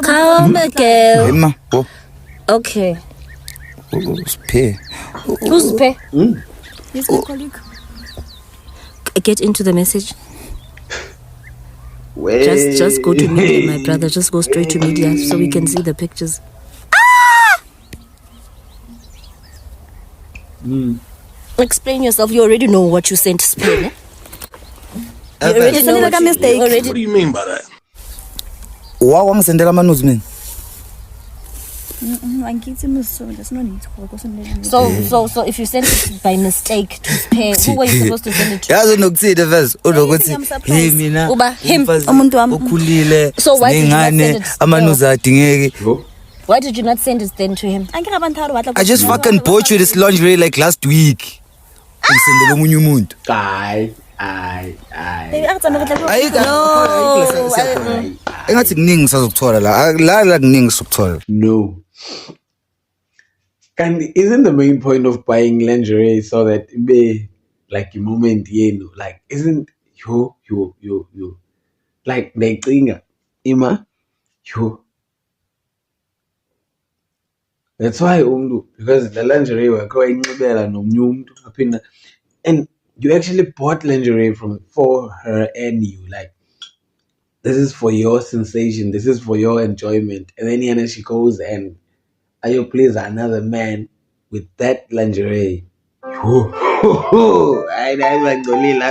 Calm, girl. Emma, oh, Okay. spare. Who's pay? Yes, my colleague. Get into the message. Wait. Just go to media, my brother. Just go straight to media so we can see the pictures. Explain yourself. You already know what you sent Spain. Eh? You already know what you already. What do you mean by that? Wow, I'm sending a news man. So if you sent it by mistake to Spain, who were you supposed to send it to? Yazi nokuthi the verse unokuthi hey mina Uba him umuntu wami okhulile So why did you not send it? amanuzi adingeki. Why did you not send it then to him? I just fucking bought you this lingerie like last week. Ngisendele omunye umuntu. Engathi kuningi sazokuthola la kuningi sokuthola. No. And isn't the main point of buying lingerie so that it be like a moment, like isn't you like the ima you. That's why because the lingerie were going to and you actually bought lingerie for her and you like this is for your sensation, this is for your enjoyment, and then she goes and you please another man with that lingerie. I like the little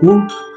about